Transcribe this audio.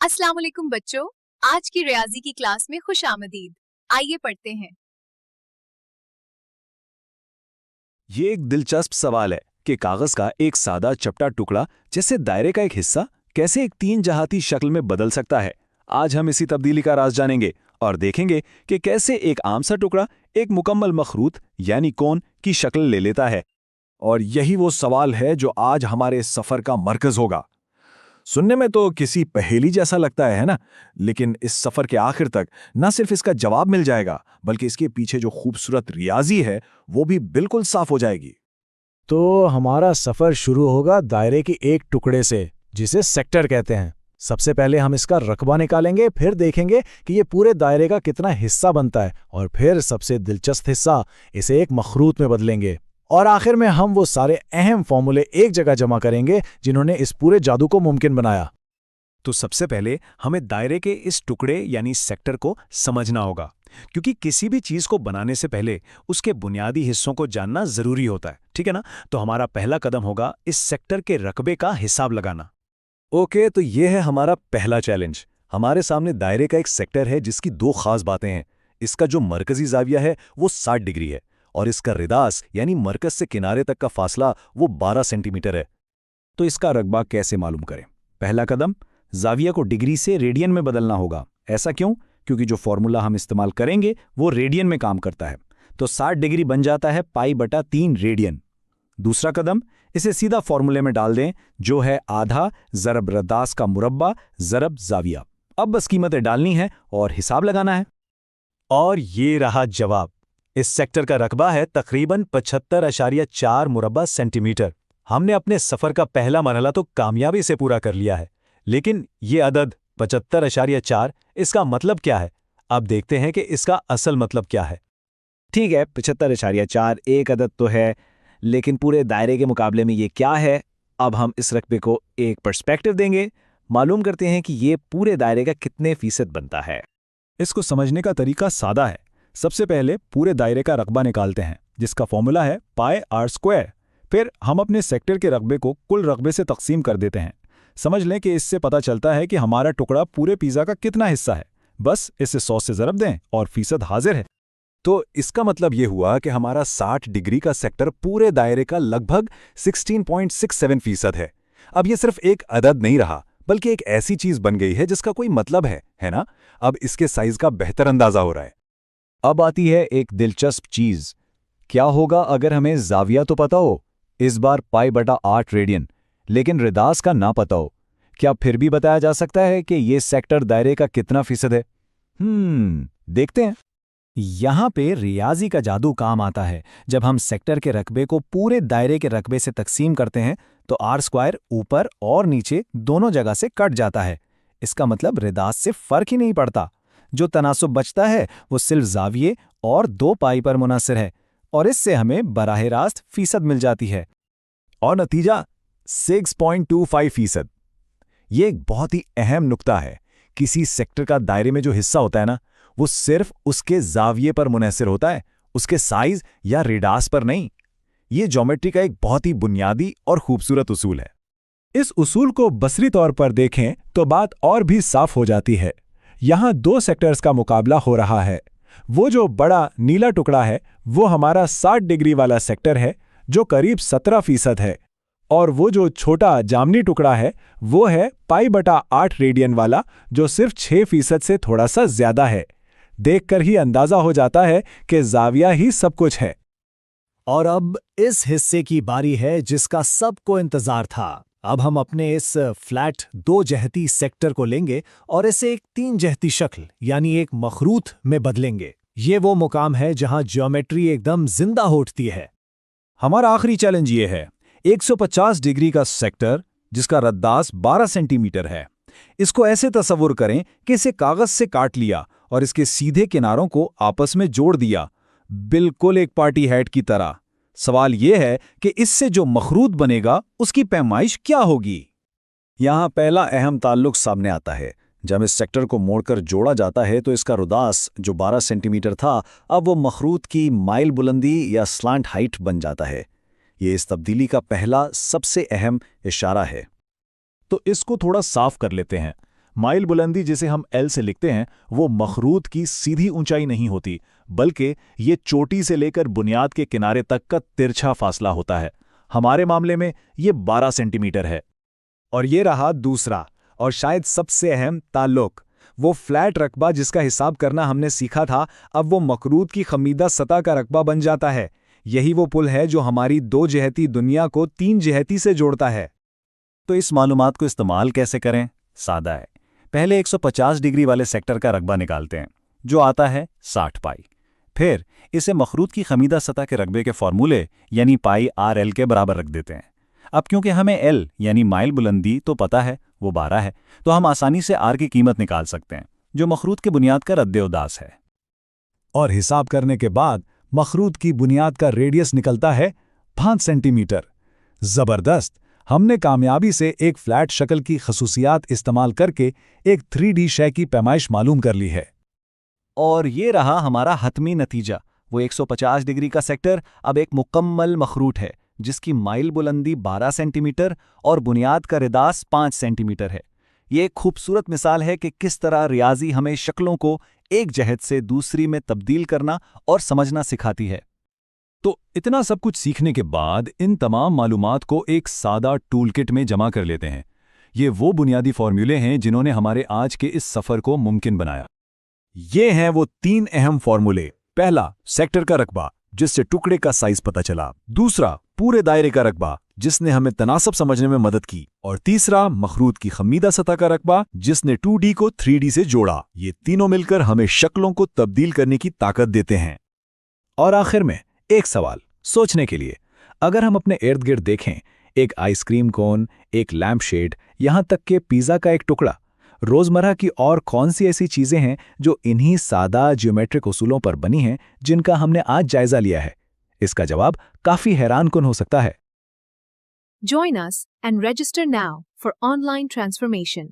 अस्सलाम वालेकुम बच्चों, आज की रियाजी की क्लास में खुश आमदीद। आइए पढ़ते हैं। ये एक दिलचस्प सवाल है कि कागज का एक सादा चपटा टुकड़ा जैसे दायरे का एक हिस्सा कैसे एक तीन जहाती शक्ल में बदल सकता है। आज हम इसी तब्दीली का राज जानेंगे और देखेंगे कि कैसे एक आम सा टुकड़ा एक मुकम्मल मखरूत यानी कोन की शक्ल ले लेता है। और यही वो सवाल है जो आज हमारे इस सफर का मरकज होगा। सुनने में तो किसी पहेली जैसा लगता है ना, लेकिन इस सफर के आखिर तक न सिर्फ इसका जवाब मिल जाएगा बल्कि इसके पीछे जो खूबसूरत रियाजी है वो भी बिल्कुल साफ हो जाएगी। तो हमारा सफर शुरू होगा दायरे के एक टुकड़े से जिसे सेक्टर कहते हैं। सबसे पहले हम इसका रकबा निकालेंगे, फिर देखेंगे कि ये पूरे दायरे का कितना हिस्सा बनता है और फिर सबसे दिलचस्प हिस्सा इसे एक मखरूत में बदलेंगे। और आखिर में हम वो सारे अहम फॉर्मूले एक जगह जमा करेंगे जिन्होंने इस पूरे जादू को मुमकिन बनाया। तो सबसे पहले हमें दायरे के इस टुकड़े यानी सेक्टर को समझना होगा, क्योंकि किसी भी चीज को बनाने से पहले उसके बुनियादी हिस्सों को जानना जरूरी होता है, ठीक है ना। तो हमारा पहला कदम होगा इस सेक्टर के रकबे का हिसाब लगाना। ओके, तो ये है हमारा पहला चैलेंज। हमारे सामने दायरे का एक सेक्टर है जिसकी दो खास बातें हैं। इसका जो मरकजी जाविया है वो 60 डिग्री है और इसका रिदास यानी मरकज से किनारे तक का फासला वो 12 सेंटीमीटर है। तो इसका रकबा कैसे मालूम करें? पहला कदम, जाविया को डिग्री से रेडियन में बदलना होगा। ऐसा क्यों? क्योंकि जो फॉर्मूला हम इस्तेमाल करेंगे वो रेडियन में काम करता है। तो 60 डिग्री बन जाता है पाई/3 रेडियन। दूसरा कदम, इसे सीधा फॉर्मूले में डाल दें, जो है आधा ज़रब रदास का मुरब्बा ज़रब जाविया। अब बस कीमतें डालनी है और हिसाब लगाना है। और ये रहा जवाब। इस सेक्टर का रकबा है तकरीबन 75.4 मुरब्बा सेंटीमीटर। हमने अपने सफर का पहला मरहला तो कामयाबी से पूरा कर लिया है, लेकिन ये अदद 75.4 इसका मतलब क्या है? अब देखते हैं कि इसका असल मतलब क्या है। ठीक है, 75.4 एक अदद तो है, लेकिन पूरे दायरे के मुकाबले में ये क्या है? अब हम इस रकबे को एक पर्सपेक्टिव देंगे, मालूम करते हैं कि ये पूरे दायरे का कितने फीसद बनता है। इसको समझने का तरीका सादा है। सबसे पहले पूरे दायरे का रकबा निकालते हैं, जिसका फॉर्मूला है πr²। फिर हम अपने सेक्टर के रकबे को कुल रकबे से तकसीम कर देते हैं। समझ लें कि इससे पता चलता है कि हमारा टुकड़ा पूरे पिज़्ज़ा का कितना हिस्सा है। बस इसे 100 से ज़रब दें और फीसद हाजिर है। तो इसका मतलब ये हुआ कि हमारा 60 डिग्री का सेक्टर पूरे दायरे का लगभग 16.67% है। अब ये सिर्फ एक अदद नहीं रहा, बल्कि एक ऐसी चीज बन गई है जिसका कोई मतलब है ना? अब इसके साइज का बेहतर अंदाजा हो रहा है। अब आती है एक दिलचस्प चीज। क्या होगा अगर हमें जाविया तो पता हो, इस बार पाई/8 रेडियन, लेकिन रिदास का ना पता हो? क्या फिर भी बताया जा सकता है कि ये सेक्टर दायरे का कितना फीसद है? देखते हैं। यहाँ पे रियाजी का जादू काम आता है। जब हम सेक्टर के रकबे को पूरे दायरे के रकबे से तकसीम करते हैं तो r² ऊपर और नीचे दोनों जगह से कट जाता है। इसका मतलब रिदास से फर्क ही नहीं पड़ता। जो तनासुब बचता है वो सिर्फ जाविये और 2 पाई पर मुनहसर है, और इससे हमें बराह रास्त फीसद मिल जाती है। और नतीजा 6.25%। ये एक बहुत ही अहम नुक्ता है। किसी सेक्टर का दायरे में जो हिस्सा होता है ना, वो सिर्फ उसके जाविये पर मुनहसर होता है, उसके साइज या रेडास पर नहीं। ये ज्योमेट्री का एक बहुत ही बुनियादी और खूबसूरत उसूल है। इस उसूल को बसरी तौर पर देखें तो बात और भी साफ हो जाती है। यहाँ 2 सेक्टर्स का मुकाबला हो रहा है। वो जो बड़ा नीला टुकड़ा है वो हमारा 60 डिग्री वाला सेक्टर है, जो करीब 17% है, और वो जो छोटा जामनी टुकड़ा है वो है पाई/8 रेडियन वाला, जो सिर्फ 6% से थोड़ा सा ज्यादा है। देखकर ही अंदाजा हो जाता है कि जाविया ही सब कुछ है। और अब इस हिस्से की बारी है जिसका सबको इंतजार था। अब हम अपने इस फ्लैट 2 जहती सेक्टर को लेंगे और इसे एक 3 जहती शक्ल यानी एक मखरूत में बदलेंगे। ये वो मुकाम है जहां ज्योमेट्री एकदम जिंदा हो उठती है। हमारा आखिरी चैलेंज ये है, 150 डिग्री का सेक्टर जिसका रद्दास 12 सेंटीमीटर है। इसको ऐसे तसव्वुर करें कि इसे कागज से काट लिया और इसके सीधे किनारों को आपस में जोड़ दिया, बिल्कुल एक पार्टी हैट की तरह। सवाल यह है कि इससे जो मखरूत बनेगा उसकी पैमाइश क्या होगी? यहां पहला अहम ताल्लुक सामने आता है। जब इस सेक्टर को मोड़कर जोड़ा जाता है तो इसका रुदास जो 12 सेंटीमीटर था, अब वो मखरूत की माइल बुलंदी या स्लांट हाइट बन जाता है। ये इस तब्दीली का पहला सबसे अहम इशारा है। तो इसको थोड़ा साफ कर लेते हैं। माइल बुलंदी जिसे हम L से लिखते हैं वो मखरूत की सीधी ऊंचाई नहीं होती, बल्कि ये चोटी से लेकर बुनियाद के किनारे तक का तिरछा फासला होता है। हमारे मामले में ये 12 सेंटीमीटर है। और ये रहा दूसरा और शायद सबसे अहम ताल्लुक, वो फ्लैट रकबा जिसका हिसाब करना हमने सीखा था, अब वो मकरूत की खमीदा सतह का रकबा बन जाता है। यही वो पुल है जो हमारी 2 जिहती दुनिया को 3 जिहती से जोड़ता है। तो इस मालूमात को इस्तेमाल कैसे करें? सादा है। पहले 150 डिग्री वाले सेक्टर का रकबा निकालते हैं, जो आता है 60 पाई। फिर इसे मखरूत की खमीदा सतह के रकबे के फॉर्मूले यानी पाई RL के बराबर रख देते हैं। अब क्योंकि हमें L यानी माइल बुलंदी तो पता है, वो 12 है, तो हम आसानी से R की कीमत निकाल सकते हैं, जो मखरूत के बुनियाद का रद्द-ए-उदास है। और हिसाब करने के बाद मखरूत की बुनियाद का रेडियस निकलता है 5 सेंटीमीटर। जबरदस्त! हमने कामयाबी से एक फ्लैट शक्ल की खसूसियात इस्तेमाल करके एक 3D शय की पैमाइश मालूम कर ली है। और ये रहा हमारा हतमी नतीजा। वो 150 डिग्री का सेक्टर अब एक मुकम्मल मखरूट है, जिसकी माइल बुलंदी 12 सेंटीमीटर और बुनियाद का रिदास 5 सेंटीमीटर है। ये एक खूबसूरत मिसाल है कि किस तरह रियाजी हमें शक्लों को एक जहत से दूसरी में तब्दील करना और समझना सिखाती है। तो इतना सब कुछ सीखने के बाद इन तमाम मालूमात को एक सादा टूलकिट में जमा कर लेते हैं। ये वो बुनियादी फॉर्मूले हैं जिन्होंने हमारे आज के इस सफ़र को मुमकिन बनाया। ये हैं वो 3 अहम फॉर्मूले। पहला, सेक्टर का रकबा, जिससे टुकड़े का साइज पता चला। दूसरा, पूरे दायरे का रकबा, जिसने हमें तनासब समझने में मदद की। और तीसरा, मखरूत की खमीदा सतह का रकबा, जिसने 2D को 3D से जोड़ा। ये तीनों मिलकर हमें शक्लों को तब्दील करने की ताकत देते हैं। और आखिर में एक सवाल सोचने के लिए, अगर हम अपने इर्द गिर्द देखें, एक आइसक्रीम कोन, एक लैम्प शेड, यहां तक कि पिज़्ज़ा का एक टुकड़ा, रोज़मर्रा की और कौन सी ऐसी चीज़ें हैं जो इन्हीं सादा ज्योमेट्रिक उसूलों पर बनी हैं जिनका हमने आज जायजा लिया है? इसका जवाब काफ़ी हैरानकुन हो सकता है। Join us and register now for online transformation.